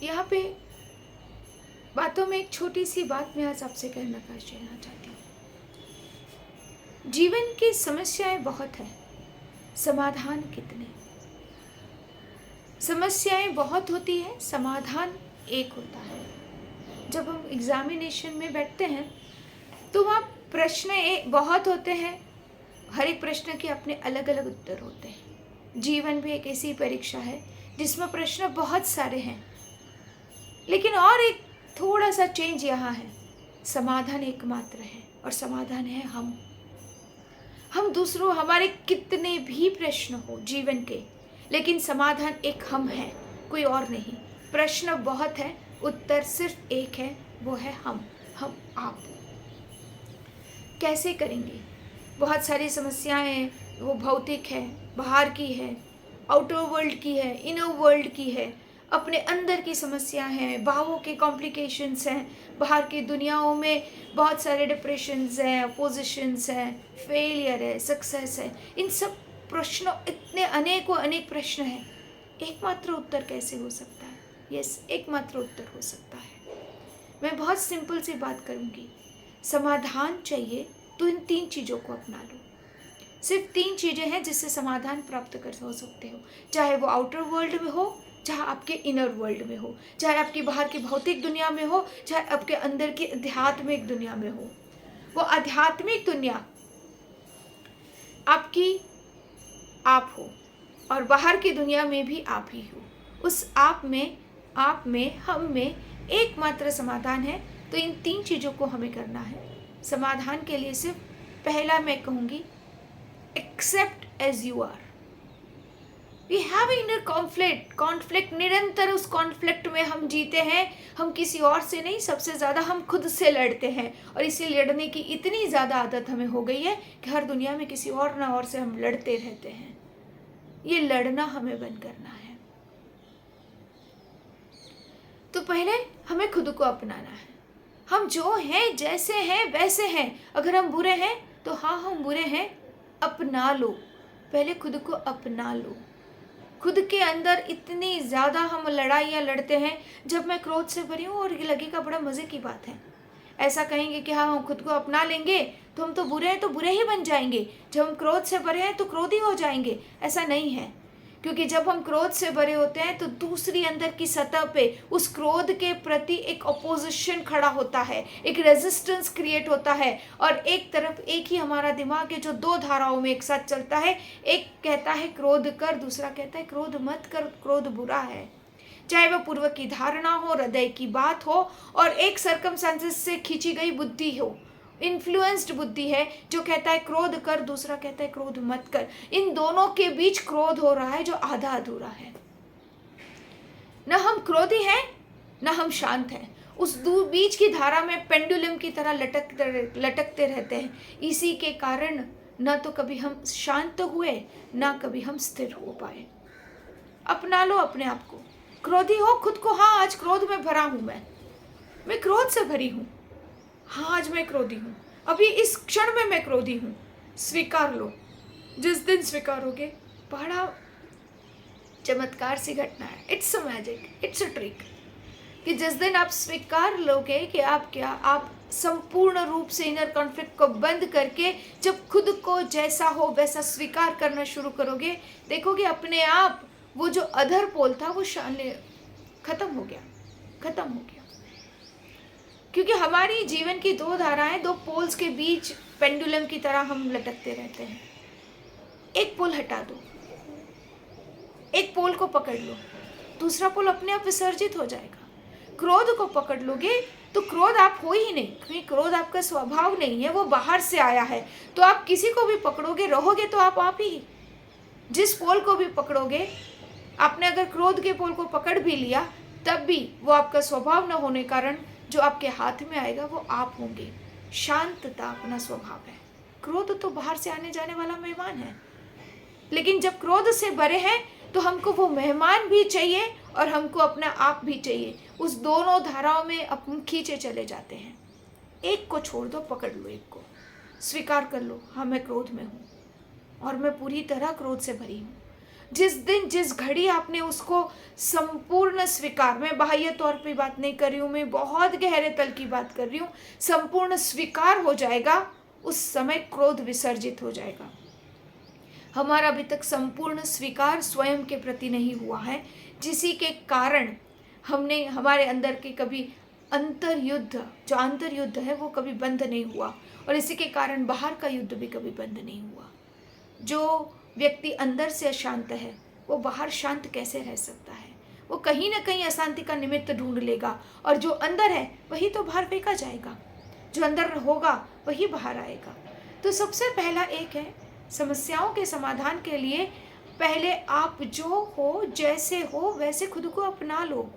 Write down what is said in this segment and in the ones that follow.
यहाँ पे बातों में एक छोटी सी बात मैं आज आपसे कहना चाहती हूँ। जीवन की समस्याएं बहुत हैं, समाधान कितने। समस्याएं बहुत होती है, समाधान एक होता है। जब हम एग्जामिनेशन में बैठते हैं तो वहाँ प्रश्न बहुत होते हैं, हर एक प्रश्न के अपने अलग अलग उत्तर होते हैं। जीवन भी एक ऐसी परीक्षा है जिसमें प्रश्न बहुत सारे हैं, लेकिन और एक थोड़ा सा चेंज यहाँ है, समाधान एकमात्र है और समाधान है हम दूसरों, हमारे कितने भी प्रश्न हो जीवन के, लेकिन समाधान एक हम है, कोई और नहीं। प्रश्न बहुत है, उत्तर सिर्फ एक है, वो है हम आप। कैसे करेंगे? बहुत सारी समस्याएं, वो भौतिक है, बाहर की है, आउटर वर्ल्ड की है, इनर वर्ल्ड की है, अपने अंदर की समस्या हैं, भावों के कॉम्प्लिकेशंस हैं, बाहर की दुनियाओं में बहुत सारे डिप्रेशंस हैं, अपोजिशंस हैं, फेलियर है, सक्सेस है। इन सब प्रश्नों, इतने अनेक प्रश्न हैं, एकमात्र उत्तर कैसे हो सकता है? यस, एकमात्र उत्तर हो सकता है। मैं बहुत सिंपल सी बात करूँगी। समाधान चाहिए तो इन 3 चीज़ों को अपना लो। सिर्फ 3 चीज़ें हैं जिससे समाधान प्राप्त कर सकते हो, चाहे वो आउटर वर्ल्ड में हो, चाहे आपके इनर वर्ल्ड में हो, चाहे आपकी बाहर की भौतिक दुनिया में हो, चाहे आपके अंदर की आध्यात्मिक दुनिया में हो। वो आध्यात्मिक दुनिया आपकी आप हो और बाहर की दुनिया में भी आप ही हो। उस आप में हम में एकमात्र समाधान है। तो इन 3 चीज़ों को हमें करना है। समाधान के लिए सिर्फ पहला मैं कहूँगी, accept as you are. We have inner conflict, निरंतर उस कॉन्फ्लिक्ट में हम जीते हैं। हम किसी और से नहीं, सबसे ज़्यादा हम खुद से लड़ते हैं, और इसी लड़ने की इतनी ज़्यादा आदत हमें हो गई है कि हर दुनिया में किसी और ना और से हम लड़ते रहते हैं। ये लड़ना हमें बंद करना है। तो पहले हमें खुद को अपनाना है। हम जो हैं, जैसे हैं वैसे हैं। अगर हम बुरे हैं तो हाँ, हम बुरे हैं, अपना लो। पहले खुद को अपना लो। खुद के अंदर इतनी ज़्यादा हम लड़ाइयाँ लड़ते हैं। जब मैं क्रोध से भरी हूँ और ये लगेगा बड़ा मज़े की बात है, ऐसा कहेंगे कि हाँ, हम खुद को अपना लेंगे तो हम तो बुरे हैं तो बुरे ही बन जाएंगे, जब हम क्रोध से भरे हैं तो क्रोधी हो जाएंगे। ऐसा नहीं है, क्योंकि जब हम क्रोध से भरे होते हैं तो दूसरी अंदर की सतह पे उस क्रोध के प्रति एक अपोजिशन खड़ा होता है, एक रेजिस्टेंस क्रिएट होता है। और एक तरफ एक ही हमारा दिमाग है जो 2 धाराओं में एक साथ चलता है। एक कहता है क्रोध कर, दूसरा कहता है क्रोध मत कर, क्रोध बुरा है। चाहे वह पूर्व की धारणा हो, हृदय की बात हो, और एक सर्कमस्टेंसेस से खींची गई बुद्धि हो, इन्फ्लुएंस्ड बुद्धि है जो कहता है क्रोध कर, दूसरा कहता है क्रोध मत कर। इन दोनों के बीच क्रोध हो रहा है जो आधा अधूरा है। न हम क्रोधी हैं न हम शांत हैं। उस बीच की धारा में पेंडुलम की तरह लटकते रहते हैं। इसी के कारण न तो कभी हम शांत हुए, न कभी हम स्थिर हो पाए। अपना लो अपने आप को। क्रोधी हो खुद को, हाँ आज क्रोध में भरा हूं, मैं क्रोध से भरी हूं, हाँ आज मैं क्रोधी हूँ, अभी इस क्षण में मैं क्रोधी हूँ। स्वीकार लो। जिस दिन स्वीकारोगे, बड़ा चमत्कार सी घटना है। It's a magic, it's a trick, कि जिस दिन आप स्वीकार लोगे कि आप संपूर्ण रूप से इनर कॉन्फ्लिक्ट को बंद करके जब खुद को जैसा हो वैसा स्वीकार करना शुरू करोगे, देखोगे अपने आप वो जो अधर पोल था वो खत्म हो गया। क्योंकि हमारी जीवन की 2 धाराएं, 2 पोल्स के बीच पेंडुलम की तरह हम लटकते रहते हैं। एक पोल हटा दो, एक पोल को पकड़ लो, दूसरा पोल अपने आप विसर्जित हो जाएगा। क्रोध को पकड़ लोगे तो क्रोध आप हो ही नहीं, क्योंकि क्रोध आपका स्वभाव नहीं है, वो बाहर से आया है। तो आप किसी को भी पकड़ोगे, रहोगे तो आप ही। जिस पोल को भी पकड़ोगे, आपने अगर क्रोध के पोल को पकड़ भी लिया तब भी वो आपका स्वभाव न होने कारण जो आपके हाथ में आएगा वो आप होंगे। शांतता अपना स्वभाव है। क्रोध तो बाहर से आने जाने वाला मेहमान है, लेकिन जब क्रोध से भरे हैं तो हमको वो मेहमान भी चाहिए और हमको अपना आप भी चाहिए। उस दोनों धाराओं में अपन खींचे चले जाते हैं। एक को छोड़ दो, पकड़ लो एक को, स्वीकार कर लो, हाँ मैं क्रोध में हूँ और मैं पूरी तरह क्रोध से भरी हूँ। जिस दिन जिस घड़ी आपने उसको संपूर्ण स्वीकार, मैं बाह्य तौर पे बात नहीं कर रही हूँ, मैं बहुत गहरे तल की बात कर रही हूँ, संपूर्ण स्वीकार हो जाएगा, उस समय क्रोध विसर्जित हो जाएगा। हमारा अभी तक संपूर्ण स्वीकार स्वयं के प्रति नहीं हुआ है, जिसी के कारण हमने हमारे अंदर के कभी अंतर्युद्ध, जो आंतरयुद्ध है वो कभी बंद नहीं हुआ, और इसी के कारण बाहर का युद्ध भी कभी बंद नहीं हुआ। जो व्यक्ति अंदर से अशांत है वो बाहर शांत कैसे रह सकता है? वो कहीं ना कहीं अशांति का निमित्त ढूंढ लेगा, और जो अंदर है वही तो बाहर फेंका जाएगा, जो अंदर होगा वही बाहर आएगा। तो सबसे पहला एक है, समस्याओं के समाधान के लिए पहले आप जो हो, जैसे हो वैसे खुद को अपना लो,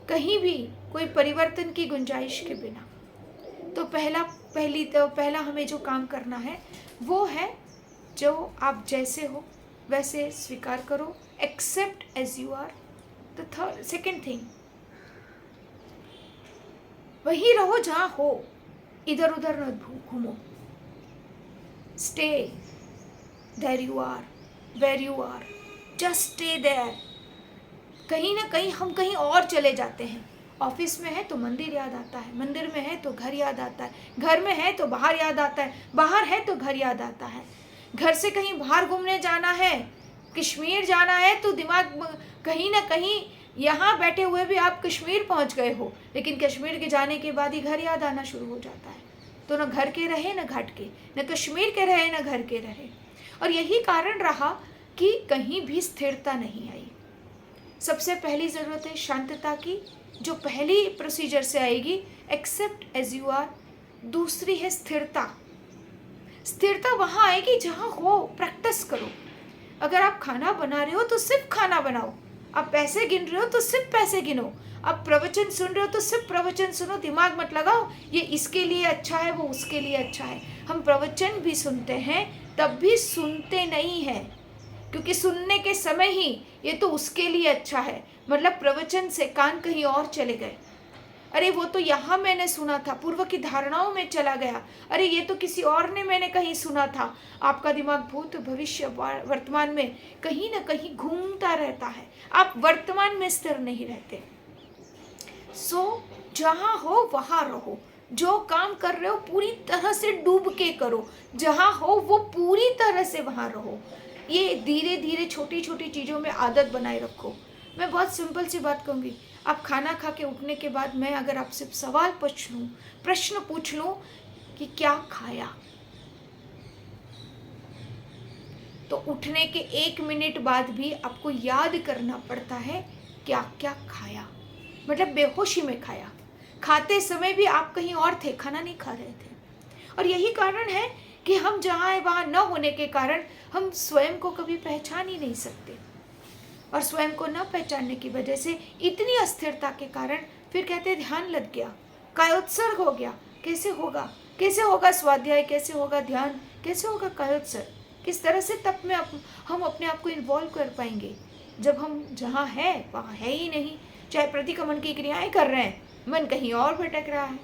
कहीं भी कोई परिवर्तन की गुंजाइश के बिना। तो पहला हमें जो काम करना है वो है, जो आप जैसे हो वैसे स्वीकार करो, accept as you are. The second thing, वही रहो जहाँ हो, इधर उधर न घूमो। Stay there you are, where you are, just stay there. कहीं ना कहीं हम कहीं और चले जाते हैं। ऑफिस में है तो मंदिर याद आता है, मंदिर में है तो घर याद आता है, घर में है तो बाहर याद आता है, बाहर है तो घर याद आता है। घर से कहीं बाहर घूमने जाना है, कश्मीर जाना है, तो दिमाग कहीं ना कहीं, यहाँ बैठे हुए भी आप कश्मीर पहुँच गए हो, लेकिन कश्मीर के जाने के बाद ही घर याद आना शुरू हो जाता है। तो न घर के रहे न घाट के, न कश्मीर के रहे न घर के रहे। और यही कारण रहा कि कहीं भी स्थिरता नहीं आई। सबसे पहली ज़रूरत है शांतता की, जो पहली प्रोसीजर से आएगी, एक्सेप्ट एज यू आर। दूसरी है स्थिरता। स्थिरता वहाँ आएगी जहाँ हो, प्रैक्टिस करो। अगर आप खाना बना रहे हो तो सिर्फ खाना बनाओ, आप पैसे गिन रहे हो तो सिर्फ पैसे गिनो, आप प्रवचन सुन रहे हो तो सिर्फ प्रवचन सुनो। दिमाग मत लगाओ ये इसके लिए अच्छा है, वो उसके लिए अच्छा है। हम प्रवचन भी सुनते हैं तब भी सुनते नहीं हैं, क्योंकि सुनने के समय ही ये तो उसके लिए अच्छा है, मतलब प्रवचन से कान कहीं और चले गए। अरे वो तो यहाँ मैंने सुना था, पूर्व की धारणाओं में चला गया। अरे ये तो किसी और ने मैंने कहीं सुना था। आपका दिमाग भूत भविष्य वर्तमान में कहीं ना कहीं घूमता रहता है, आप वर्तमान में स्थिर नहीं रहते। सो जहाँ हो वहाँ रहो, जो काम कर रहे हो पूरी तरह से डूब के करो, जहाँ हो वो पूरी तरह से वहाँ रहो। ये धीरे धीरे छोटी छोटी चीज़ों में आदत बनाए रखो। मैं बहुत सिंपल सी बात कहूँगी, आप खाना खा के उठने के बाद मैं अगर आपसे सवाल पूछ लूँ, प्रश्न पूछ लूँ कि क्या खाया, तो उठने के 1 मिनट बाद भी आपको याद करना पड़ता है क्या क्या खाया, मतलब बेहोशी में खाया। खाते समय भी आप कहीं और थे, खाना नहीं खा रहे थे। और यही कारण है कि हम जहाँ है वहाँ न होने के कारण हम स्वयं को कभी पहचान ही नहीं सकते, और स्वयं को न पहचानने की वजह से इतनी अस्थिरता के कारण फिर कहते ध्यान लग गया, कायोत्सर्ग हो गया। कैसे होगा, कैसे होगा स्वाध्याय, कैसे होगा ध्यान, कैसे होगा कायोत्सर्ग? किस तरह से तप में हम अपने आप को इन्वॉल्व कर पाएंगे जब हम जहाँ है वहाँ है ही नहीं। चाहे प्रतिक्रमण की क्रियाएं कर रहे हैं, मन कहीं और भटक रहा है।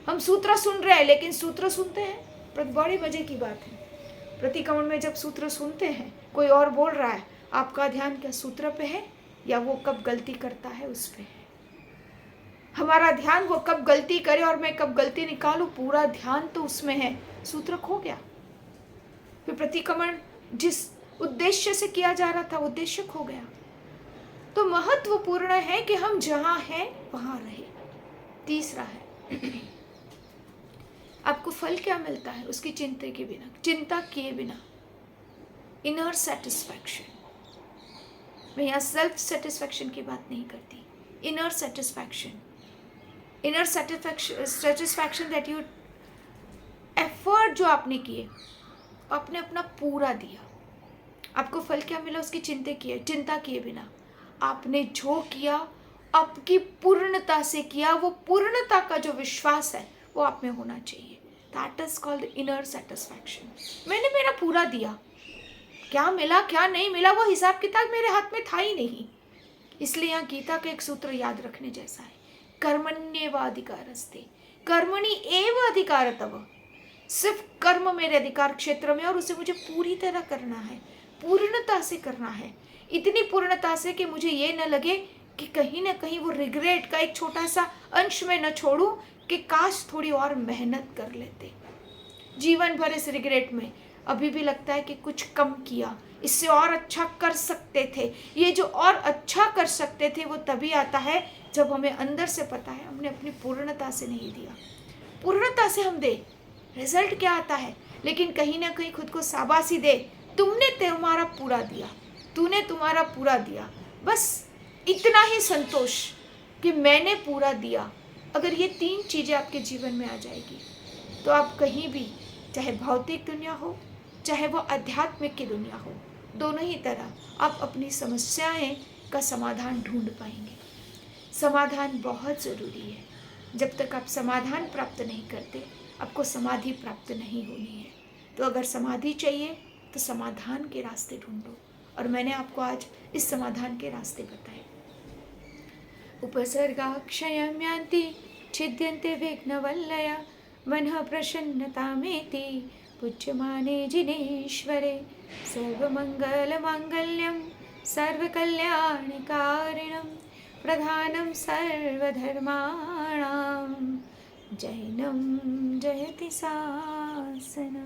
हम सूत्र सुन रहे हैं, लेकिन सूत्र सुनते हैं, बड़ी मजे की बात है, प्रतिक्रमण में जब सूत्र सुनते हैं कोई और बोल रहा है, आपका ध्यान क्या सूत्र पे है या वो कब गलती करता है उस पे है? हमारा ध्यान वो कब गलती करे और मैं कब गलती निकालूं, पूरा ध्यान तो उसमें है, सूत्र खो गया। फिर प्रतिक्रमण जिस उद्देश्य से किया जा रहा था उद्देश्य खो गया। तो महत्वपूर्ण है कि हम जहाँ हैं वहाँ रहे। तीसरा है आपको फल क्या मिलता है उसकी चिंता किए बिना, इनर सेटिस्फैक्शन। मैं यहाँ सेल्फ सेटिस्फैक्शन की बात नहीं करती, inner satisfaction that you effort जो आपने किए, आपने अपना पूरा दिया, आपको फल क्या मिला उसकी चिंता किए बिना आपने जो किया आपकी पूर्णता से किया, वो पूर्णता का जो विश्वास है वो आप में होना चाहिए। That is called inner satisfaction. मैंने मेरा पूरा दिया, क्या मिला क्या नहीं मिला वो हिसाब किताब मेरे हाथ में था ही नहीं। इसलिए यहाँ गीता का एक सूत्र याद रखने जैसा है, कर्मण्येवाधिकारस्ते कर्मणि एव अधिकारतव। सिर्फ कर्म मेरे अधिकार क्षेत्र में और उसे मुझे पूरी तरह करना है, पूर्णता से करना है। इतनी पूर्णता से कि मुझे ये न लगे कि कहीं ना कहीं वो रिग्रेट का एक छोटा सा अंश में न छोड़ूं कि काश थोड़ी और मेहनत कर लेते। जीवन भर इस रिग्रेट में अभी भी लगता है कि कुछ कम किया, इससे और अच्छा कर सकते थे। ये जो और अच्छा कर सकते थे वो तभी आता है जब हमें अंदर से पता है हमने अपनी पूर्णता से नहीं दिया। पूर्णता से हम दे, रिजल्ट क्या आता है, लेकिन कहीं ना कहीं खुद को शाबाशी दे, तुमने तुम्हारा पूरा दिया, तूने तुम्हारा पूरा दिया। बस इतना ही संतोष कि मैंने पूरा दिया। अगर ये 3 चीज़ें आपके जीवन में आ जाएगी तो आप कहीं भी, चाहे भौतिक दुनिया हो चाहे वो आध्यात्मिक की दुनिया हो, दोनों ही तरह आप अपनी समस्याएं का समाधान ढूंढ पाएंगे। समाधान बहुत ज़रूरी है। जब तक आप समाधान प्राप्त नहीं करते आपको समाधि प्राप्त नहीं होनी है। तो अगर समाधि चाहिए तो समाधान के रास्ते ढूंढो, और मैंने आपको आज इस समाधान के रास्ते बताए। उपसर्गा क्षयं यान्ति छिद्यन्ते विघ्नवल्लया मनः प्रसन्नतामेति पूज्यमाने जिनेश्वरे सर्वमङ्गलमाङ्गल्यं सर्वकल्याणकारिणं प्रधानं सर्वधर्माणां जैनं जयति शासनम्।